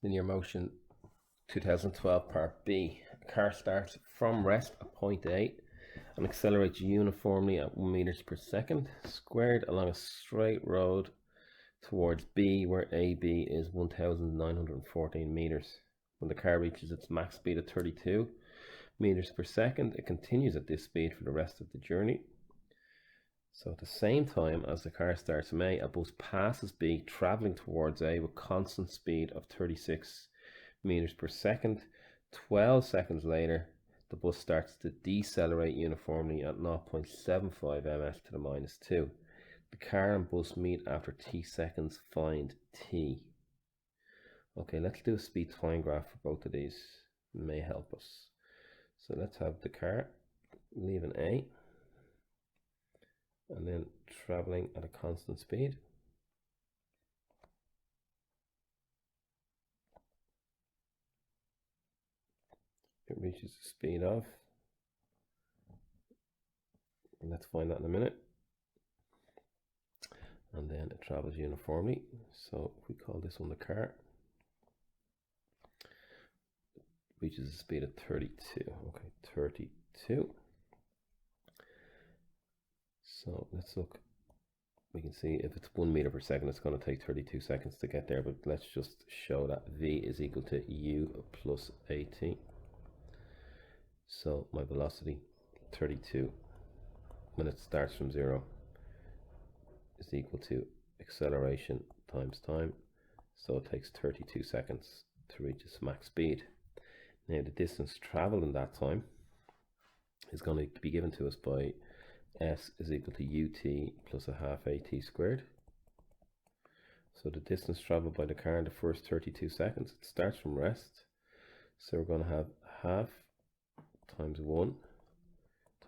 Linear motion 2012 part B. A car starts from rest at point A and accelerates uniformly at 1 meters per second squared along a straight road towards B, where AB is 1914 meters. When the car reaches its max speed of 32 meters per second, it continues at this speed for the rest of the journey. So at the same time as the car starts from A, a bus passes B, traveling towards A with constant speed of 36 meters per second. 12 seconds later, the bus starts to decelerate uniformly at 0.75 ms to the minus 2. The car and bus meet after t seconds. Find t. Okay, let's do a speed time graph for both of these. It may help us. So let's have the car leaving A and then traveling at a constant speed. It reaches the speed of, and let's find that in a minute. And then it travels uniformly. So if we call this one the car, it reaches a speed of 32. Okay, 32. So let's look. We can see if it's 1 meter per second, it's going to take 32 seconds to get there. But let's just show that V is equal to U plus AT. So my velocity, 32, when it starts from 0, is equal to acceleration times time. So it takes 32 seconds to reach its max speed. Now the distance traveled in that time is going to be given to us by S is equal to UT plus a half AT squared. So the distance traveled by the car in the first 32 seconds, it starts from rest. So we're going to have half times 1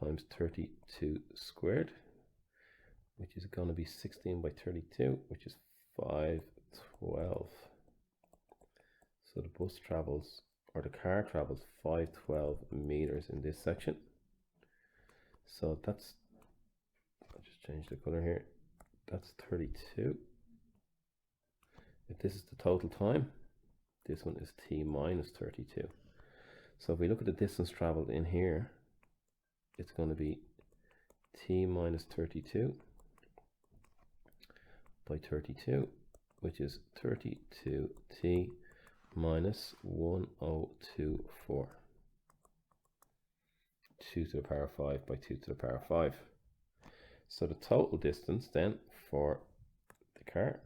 times 32 squared, which is going to be 16 by 32, which is 512. So the bus travels, or the car travels 512 meters in this section. So that's, I'll just change the color here, that's 32. If this is the total time, this one is t minus 32. So if we look at the distance traveled in here, it's going to be t minus 32 by 32, which is 32t minus 1024. 2 to the power 5 by 2 to the power 5. So the total distance then for the car,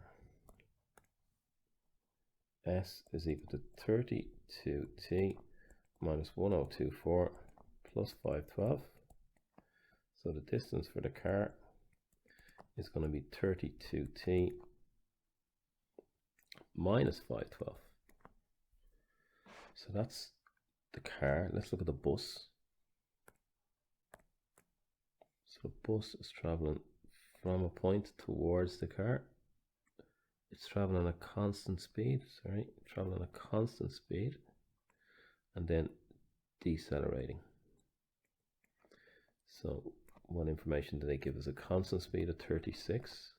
S is equal to 32t minus 1024 plus 512. So the distance for the car is going to be 32t minus 512. So that's the car. Let's look at the bus. So the bus is traveling from a point towards the car. It's traveling on a constant speed, traveling at a constant speed and then decelerating. So what information do they give us? A constant speed of 36.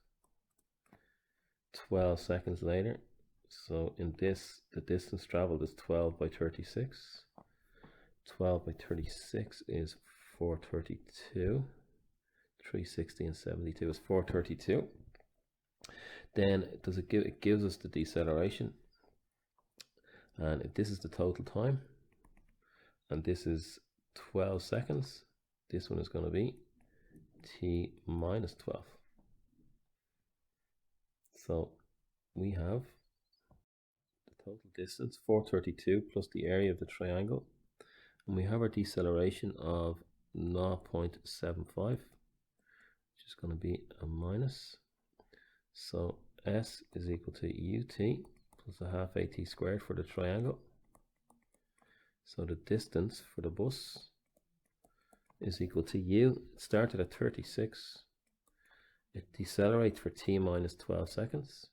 12 seconds later. So in this, the distance traveled is 12 by 36. 12 by 36 is 432. 360 and 72 is 432. Then does it give? It gives us the deceleration, and if this is the total time, and this is 12 seconds, this one is going to be t minus 12. So we have the total distance 432 plus the area of the triangle, and we have our deceleration of 0.75, which is going to be a minus. So S is equal to UT plus a half AT squared for the triangle. So the distance for the bus is equal to U. It started at 36. It decelerates for t minus 12 seconds.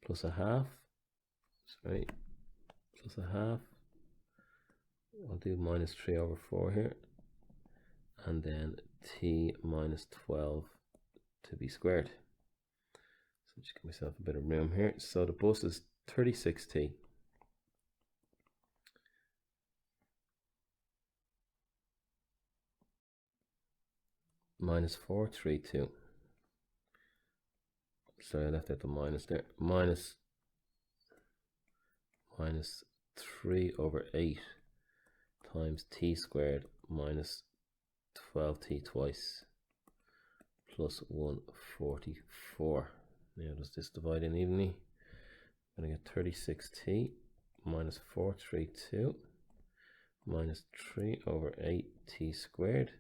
Plus a half. Plus a half. I'll do minus 3 over 4 here. And then t minus 12 to be squared. So just give myself a bit of room here. So the bus is 36t minus 432. Sorry, I left out the minus there. Minus 3 over 8 times t squared minus 12t twice plus 144. Now does this divide in evenly? I'm going to get 36t minus 432 minus 3 over 8t squared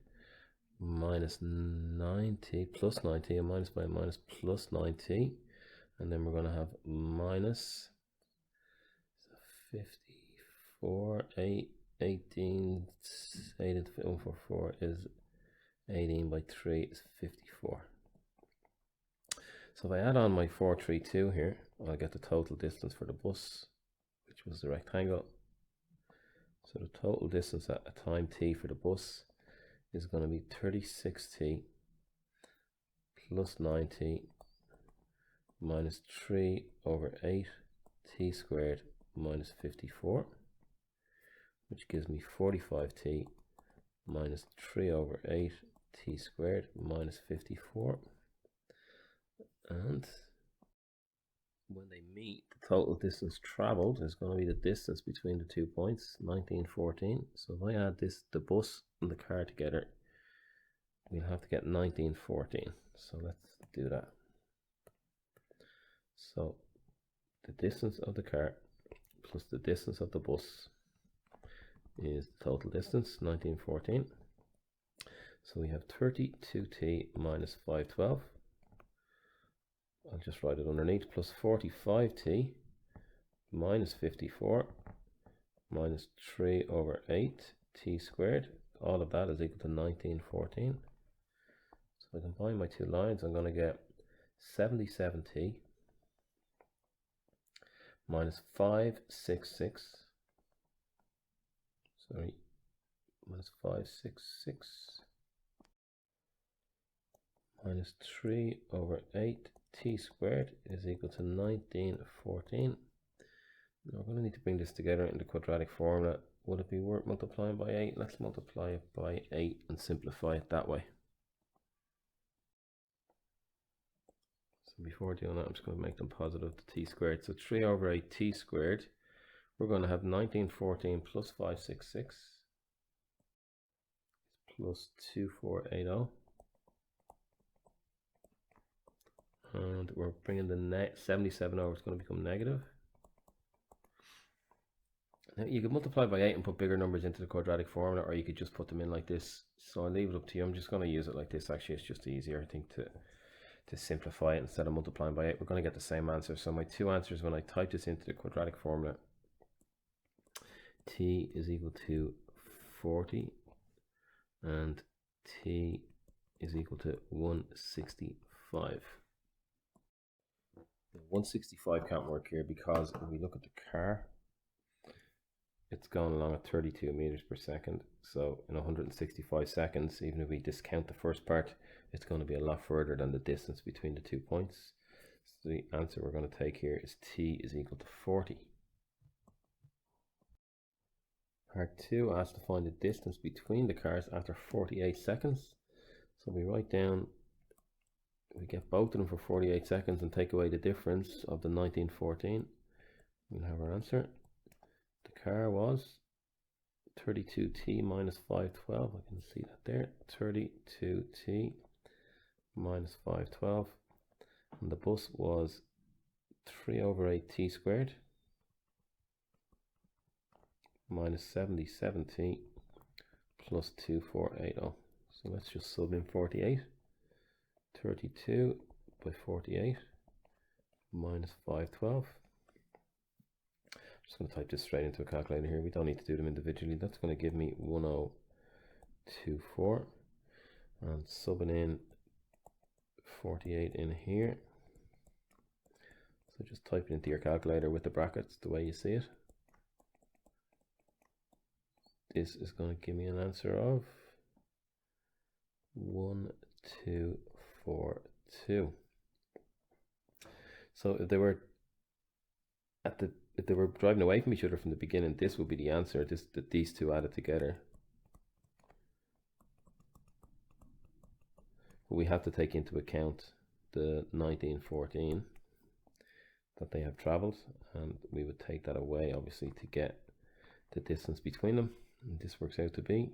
minus 9t plus 9t, and minus by minus plus 9t, and then we're going to have minus 54, 8, 18, 8 into 144 is 18 by 3 is 54. So if I add on my 432 here, I'll get the total distance for the bus, which was the rectangle. So the total distance at a time t for the bus is going to be 36t plus 9t minus 3 over 8t squared minus 54, which gives me 45t minus 3 over 8t squared minus 54. And when they meet, the total distance traveled is going to be the distance between the 2 points, 1914. So if I add the bus and the car together, we'll have to get 1914. So let's do that. So the distance of the car plus the distance of the bus is the total distance, 1914. So we have 32t minus 512. I'll just write it underneath, plus 45t minus 54 minus 3 over 8t squared. All of that is equal to 1914. So if I combine my two lines, I'm going to get 77t minus 566. Sorry, minus 566 minus 3 over 8t squared is equal to 1914. Now we're going to need to bring this together in the quadratic formula. Would it be worth multiplying by 8? Let's multiply it by 8 and simplify it that way. So before doing that, I'm just going to make them positive, the t squared. So 3 over 8t squared, we're going to have 1914 plus 566 plus 2480. And we're bringing the 77 over, it's going to become negative. Now you could multiply by 8 and put bigger numbers into the quadratic formula, or you could just put them in like this. So I'll leave it up to you. I'm just going to use it like this. Actually, it's just easier, I think, to simplify it. Instead of multiplying by 8, we're going to get the same answer. So my two answers when I type this into the quadratic formula, t is equal to 40 and t is equal to 165. 165 can't work here because if we look at the car, it's going along at 32 meters per second. So in 165 seconds, even if we discount the first part, it's going to be a lot further than the distance between the 2 points. So the answer we're going to take here is t is equal to 40. Part 2 asks to find the distance between the cars after 48 seconds. So we write down, we get both of them for 48 seconds and take away the difference of the 1914. We'll have our answer. The car was 32t minus 512. I can see that there. 32t minus 512. And the bus was 3 over 8t squared minus 77t plus 2480. So let's just sub in 48. 32 by 48 minus 512. Just going to type this straight into a calculator here. We don't need to do them individually. That's going to give me 1024, and subbing in 48 in here. So just type it into your calculator with the brackets the way you see it. This is going to give me an answer of 1242. So if they were if they were driving away from each other from the beginning, this would be the answer. These two added together. But we have to take into account the 1914 that they have traveled, and we would take that away obviously to get the distance between them, and this works out to be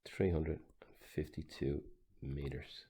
352 meters.